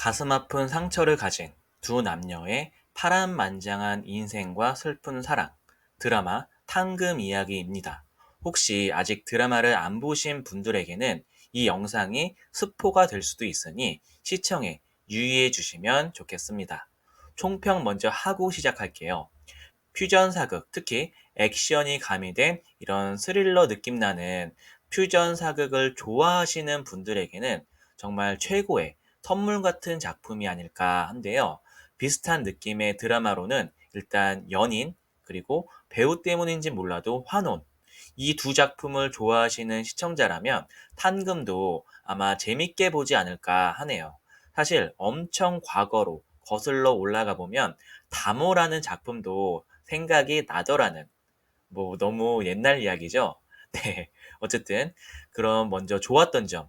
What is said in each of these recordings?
가슴 아픈 상처를 가진 두 남녀의 파란만장한 인생과 슬픈 사랑, 드라마 탕금 이야기입니다. 혹시 아직 드라마를 안 보신 분들에게는 이 영상이 스포가 될 수도 있으니 시청에 유의해 주시면 좋겠습니다. 총평 먼저 하고 시작할게요. 퓨전 사극, 특히 액션이 가미된 이런 스릴러 느낌 나는 퓨전 사극을 좋아하시는 분들에게는 정말 최고의 선물 같은 작품이 아닐까 한데요. 비슷한 느낌의 드라마로는 일단 연인, 그리고 배우 때문인지 몰라도 환혼. 이 두 작품을 좋아하시는 시청자라면 탄금도 아마 재밌게 보지 않을까 하네요. 사실 엄청 과거로 거슬러 올라가 보면 다모라는 작품도 생각이 나더라는 뭐 너무 옛날 이야기죠. 네. 어쨌든 그럼 먼저 좋았던 점.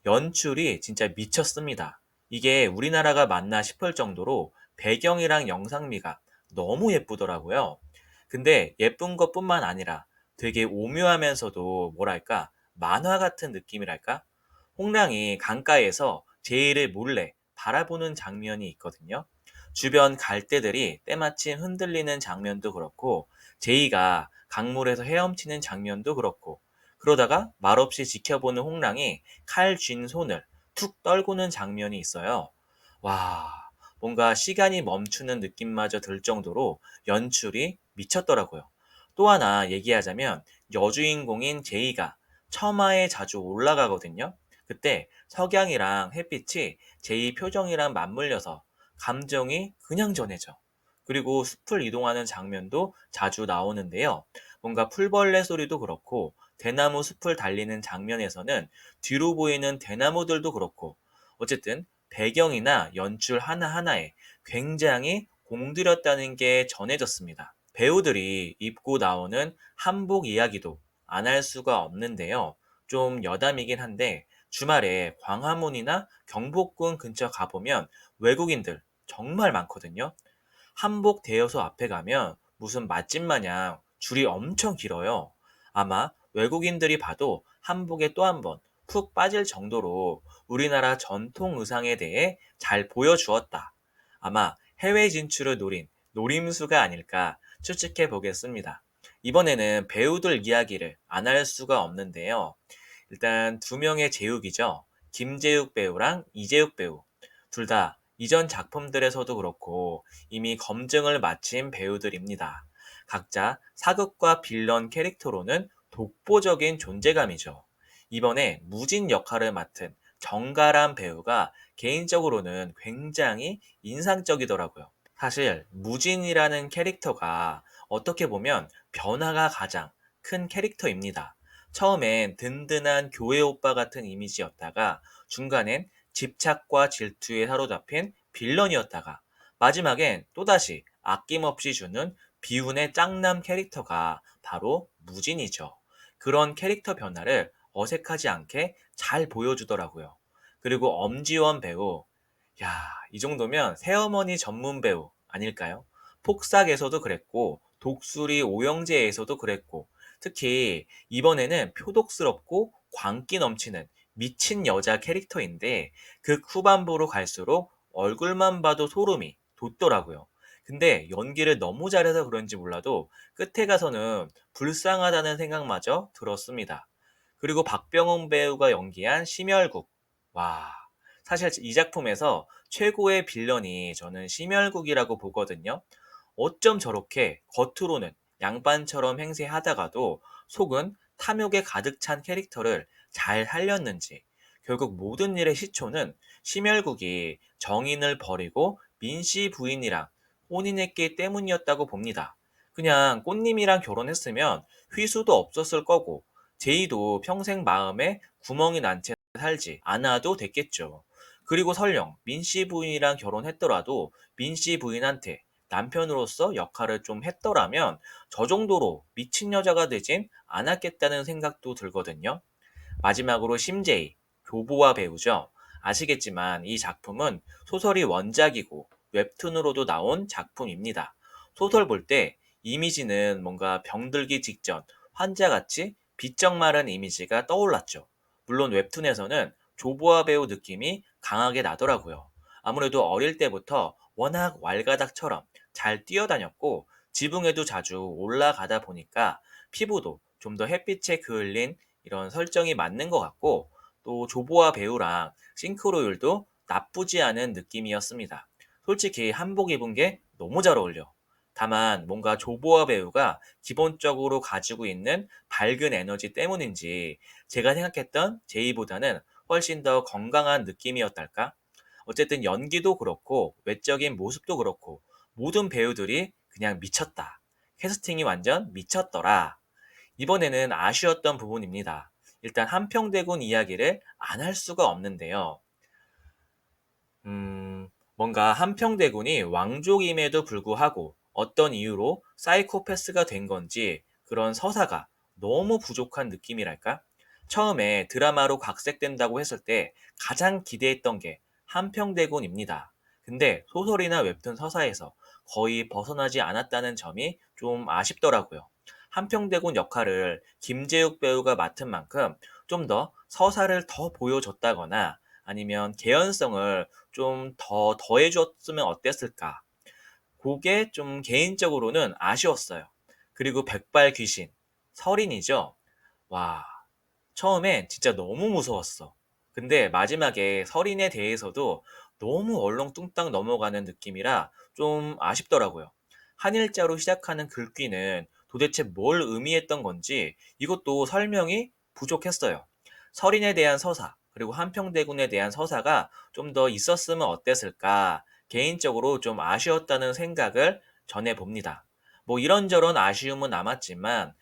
연출이 진짜 미쳤습니다. 이게 우리나라가 맞나 싶을 정도로 배경이랑 영상미가 너무 예쁘더라고요. 근데 예쁜 것뿐만 아니라 되게 오묘하면서도 뭐랄까 만화 같은 느낌이랄까? 홍랑이 강가에서 제이를 몰래 바라보는 장면이 있거든요. 주변 갈대들이 때마침 흔들리는 장면도 그렇고 제이가 강물에서 헤엄치는 장면도 그렇고 그러다가 말없이 지켜보는 홍랑이 칼 쥔 손을 툭 떨구는 장면이 있어요. 와, 뭔가 시간이 멈추는 느낌마저 들 정도로 연출이 미쳤더라고요. 또 하나 얘기하자면 여주인공인 제이가 처마에 자주 올라가거든요. 그때 석양이랑 햇빛이 제이 표정이랑 맞물려서 감정이 그냥 전해져. 그리고 숲을 이동하는 장면도 자주 나오는데요. 뭔가 풀벌레 소리도 그렇고 대나무 숲을 달리는 장면에서는 뒤로 보이는 대나무들도 그렇고 어쨌든 배경이나 연출 하나하나에 굉장히 공들였다는 게 전해졌습니다. 배우들이 입고 나오는 한복 이야기도 안 할 수가 없는데요. 좀 여담이긴 한데 주말에 광화문이나 경복궁 근처 가보면 외국인들 정말 많거든요. 한복 대여소 앞에 가면 무슨 맛집 마냥 줄이 엄청 길어요. 아마 외국인들이 봐도 한복에 또 한 번 푹 빠질 정도로 우리나라 전통 의상에 대해 잘 보여주었다. 아마 해외 진출을 노린 노림수가 아닐까 추측해 보겠습니다. 이번에는 배우들 이야기를 안 할 수가 없는데요. 일단 두 명의 제육이죠. 김제육 배우랑 이제육 배우. 둘 다 이전 작품들에서도 그렇고 이미 검증을 마친 배우들입니다. 각자 사극과 빌런 캐릭터로는 독보적인 존재감이죠. 이번에 무진 역할을 맡은 정가람 배우가 개인적으로는 굉장히 인상적이더라고요. 사실 무진이라는 캐릭터가 어떻게 보면 변화가 가장 큰 캐릭터입니다. 처음엔 든든한 교회 오빠 같은 이미지였다가 중간엔 집착과 질투에 사로잡힌 빌런이었다가 마지막엔 또다시 아낌없이 주는 비운의 짱남 캐릭터가 바로 무진이죠. 그런 캐릭터 변화를 어색하지 않게 잘 보여주더라고요. 그리고 엄지원 배우, 야, 이 정도면 새어머니 전문 배우 아닐까요? 폭삭에서도 그랬고, 독수리 오영재에서도 그랬고, 특히 이번에는 표독스럽고 광기 넘치는 미친 여자 캐릭터인데 그 후반부로 갈수록 얼굴만 봐도 소름이 돋더라고요. 근데 연기를 너무 잘해서 그런지 몰라도 끝에 가서는 불쌍하다는 생각마저 들었습니다. 그리고 박병훈 배우가 연기한 심혈국. 와, 사실 이 작품에서 최고의 빌런이 저는 심혈국이라고 보거든요. 어쩜 저렇게 겉으로는 양반처럼 행세하다가도 속은 탐욕에 가득 찬 캐릭터를 잘 살렸는지 결국 모든 일의 시초는 심혈국이 정인을 버리고 민씨 부인이랑 혼인했기 때문이었다고 봅니다. 그냥 꽃님이랑 결혼했으면 휘수도 없었을 거고 제이도 평생 마음에 구멍이 난 채 살지 않아도 됐겠죠. 그리고 설령 민씨 부인이랑 결혼했더라도 민씨 부인한테 남편으로서 역할을 좀 했더라면 저 정도로 미친 여자가 되진 않았겠다는 생각도 들거든요. 마지막으로 심재희, 교보와 배우죠. 아시겠지만 이 작품은 소설이 원작이고 웹툰으로도 나온 작품입니다. 소설 볼 때 이미지는 뭔가 병들기 직전 환자같이 비쩍 마른 이미지가 떠올랐죠. 물론 웹툰에서는 조보아 배우 느낌이 강하게 나더라고요. 아무래도 어릴 때부터 워낙 왈가닥처럼 잘 뛰어다녔고 지붕에도 자주 올라가다 보니까 피부도 좀 더 햇빛에 그을린 이런 설정이 맞는 것 같고 또 조보아 배우랑 싱크로율도 나쁘지 않은 느낌이었습니다. 솔직히 한복 입은 게 너무 잘 어울려. 다만 뭔가 조보아 배우가 기본적으로 가지고 있는 밝은 에너지 때문인지 제가 생각했던 제이보다는 훨씬 더 건강한 느낌이었달까? 어쨌든 연기도 그렇고 외적인 모습도 그렇고 모든 배우들이 그냥 미쳤다. 캐스팅이 완전 미쳤더라. 이번에는 아쉬웠던 부분입니다. 일단 한평대군 이야기를 안 할 수가 없는데요. 뭔가 한평대군이 왕족임에도 불구하고 어떤 이유로 사이코패스가 된 건지 그런 서사가 너무 부족한 느낌이랄까? 처음에 드라마로 각색된다고 했을 때 가장 기대했던 게 한평대군입니다. 근데 소설이나 웹툰 서사에서 거의 벗어나지 않았다는 점이 좀 아쉽더라고요. 한평대군 역할을 김재욱 배우가 맡은 만큼 좀 더 서사를 더 보여줬다거나 아니면 개연성을 좀 더 더해줬으면 어땠을까? 그게 좀 개인적으로는 아쉬웠어요. 그리고 백발 귀신, 설인이죠. 와, 처음엔 진짜 너무 무서웠어. 근데 마지막에 설인에 대해서도 너무 얼렁뚱땅 넘어가는 느낌이라 좀 아쉽더라고요. 한일자로 시작하는 글귀는 도대체 뭘 의미했던 건지 이것도 설명이 부족했어요. 설인에 대한 서사, 그리고 한평대군에 대한 서사가 좀 더 있었으면 어땠을까? 개인적으로 좀 아쉬웠다는 생각을 전해 봅니다. 뭐 이런저런 아쉬움은 남았지만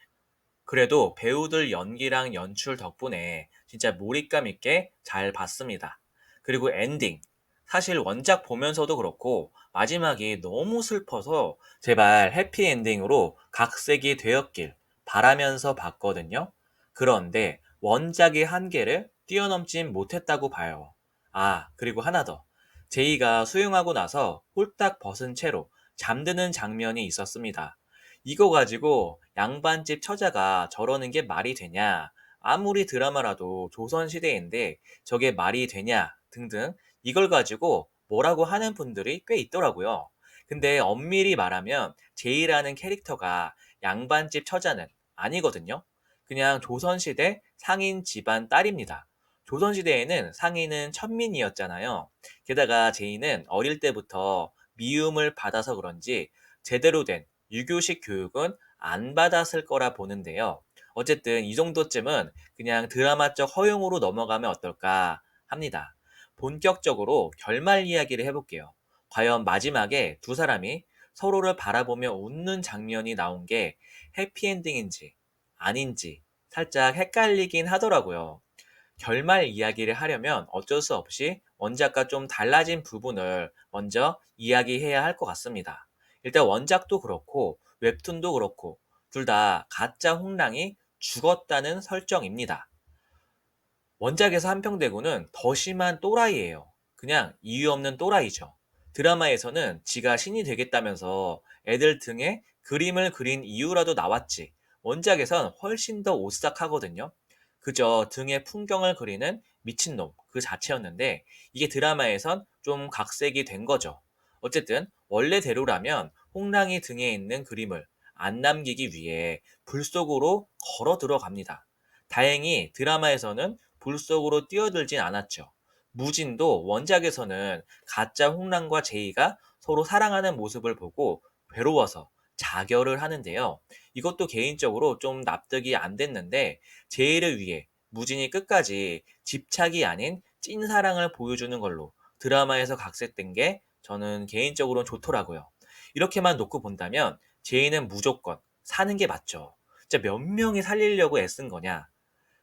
그래도 배우들 연기랑 연출 덕분에 진짜 몰입감 있게 잘 봤습니다. 그리고 엔딩. 사실 원작 보면서도 그렇고 마지막이 너무 슬퍼서 제발 해피엔딩으로 각색이 되었길 바라면서 봤거든요. 그런데 원작의 한계를 뛰어넘진 못했다고 봐요. 아, 그리고 하나 더. 제이가 수영하고 나서 홀딱 벗은 채로 잠드는 장면이 있었습니다. 이거 가지고 양반집 처자가 저러는 게 말이 되냐? 아무리 드라마라도 조선시대인데 저게 말이 되냐? 등등 이걸 가지고 뭐라고 하는 분들이 꽤 있더라고요. 근데 엄밀히 말하면 제이라는 캐릭터가 양반집 처자는 아니거든요. 그냥 조선시대 상인 집안 딸입니다. 조선시대에는 상인은 천민이었잖아요. 게다가 제이는 어릴 때부터 미움을 받아서 그런지 제대로 된 유교식 교육은 안 받았을 거라 보는데요. 어쨌든 이 정도쯤은 그냥 드라마적 허용으로 넘어가면 어떨까 합니다. 본격적으로 결말 이야기를 해볼게요. 과연 마지막에 두 사람이 서로를 바라보며 웃는 장면이 나온 게 해피엔딩인지 아닌지 살짝 헷갈리긴 하더라고요. 결말 이야기를 하려면 어쩔 수 없이 원작과 좀 달라진 부분을 먼저 이야기해야 할 것 같습니다. 일단 원작도 그렇고 웹툰도 그렇고 둘 다 가짜 홍랑이 죽었다는 설정입니다. 원작에서 한평대군은 더 심한 또라이예요. 그냥 이유 없는 또라이죠. 드라마에서는 지가 신이 되겠다면서 애들 등에 그림을 그린 이유라도 나왔지. 원작에선 훨씬 더 오싹하거든요. 그저 등에 풍경을 그리는 미친놈 그 자체였는데 이게 드라마에선 좀 각색이 된 거죠. 어쨌든 원래대로라면 홍랑이 등에 있는 그림을 안 남기기 위해 불 속으로 걸어 들어갑니다. 다행히 드라마에서는 불 속으로 뛰어들진 않았죠. 무진도 원작에서는 가짜 홍랑과 제이가 서로 사랑하는 모습을 보고 괴로워서 자결을 하는데요. 이것도 개인적으로 좀 납득이 안 됐는데 제이를 위해 무진이 끝까지 집착이 아닌 찐사랑을 보여주는 걸로 드라마에서 각색된 게 저는 개인적으로는 좋더라고요. 이렇게만 놓고 본다면 제이는 무조건 사는 게 맞죠. 진짜 몇 명이 살리려고 애쓴 거냐?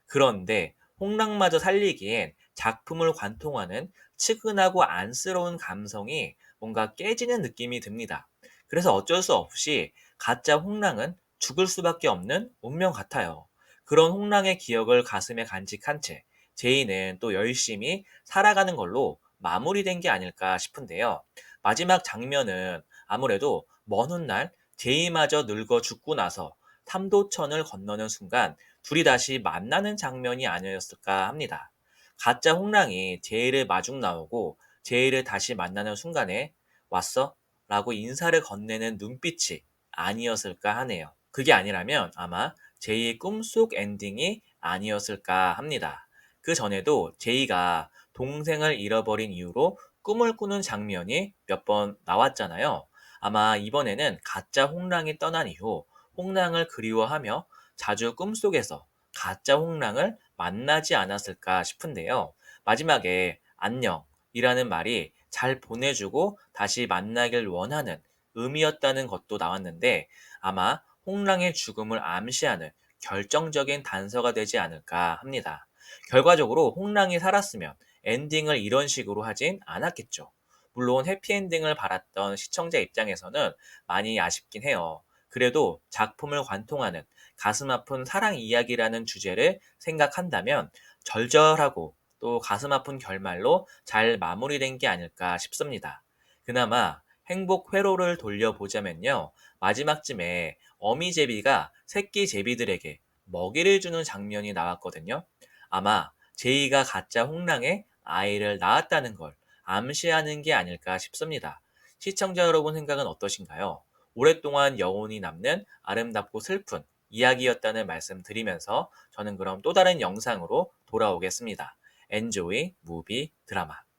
그런데 홍랑마저 살리기엔 작품을 관통하는 측은하고 안쓰러운 감성이 뭔가 깨지는 느낌이 듭니다. 그래서 어쩔 수 없이 가짜 홍랑은 죽을 수밖에 없는 운명 같아요. 그런 홍랑의 기억을 가슴에 간직한 채 제이는 또 열심히 살아가는 걸로 마무리된 게 아닐까 싶은데요. 마지막 장면은 아무래도 먼 훗날 제이마저 늙어 죽고 나서 삼도천을 건너는 순간 둘이 다시 만나는 장면이 아니었을까 합니다. 가짜 홍랑이 제이를 마중 나오고 제이를 다시 만나는 순간에 왔어? 라고 인사를 건네는 눈빛이 아니었을까 하네요. 그게 아니라면 아마 제이의 꿈속 엔딩이 아니었을까 합니다. 그 전에도 제이가 동생을 잃어버린 이후로 꿈을 꾸는 장면이 몇 번 나왔잖아요. 아마 이번에는 가짜 홍랑이 떠난 이후 홍랑을 그리워하며 자주 꿈속에서 가짜 홍랑을 만나지 않았을까 싶은데요. 마지막에 안녕이라는 말이 잘 보내주고 다시 만나길 원하는 의미였다는 것도 나왔는데 아마 홍랑의 죽음을 암시하는 결정적인 단서가 되지 않을까 합니다. 결과적으로 홍랑이 살았으면 엔딩을 이런 식으로 하진 않았겠죠. 물론 해피엔딩을 바랐던 시청자 입장에서는 많이 아쉽긴 해요. 그래도 작품을 관통하는 가슴 아픈 사랑 이야기라는 주제를 생각한다면 절절하고 또 가슴 아픈 결말로 잘 마무리된 게 아닐까 싶습니다. 그나마 행복 회로를 돌려보자면요. 마지막쯤에 어미제비가 새끼 제비들에게 먹이를 주는 장면이 나왔거든요. 아마 제이가 가짜 홍랑의 아이를 낳았다는 걸 암시하는 게 아닐까 싶습니다. 시청자 여러분 생각은 어떠신가요? 오랫동안 여운이 남는 아름답고 슬픈 이야기였다는 말씀 드리면서 저는 그럼 또 다른 영상으로 돌아오겠습니다. Enjoy 무비 드라마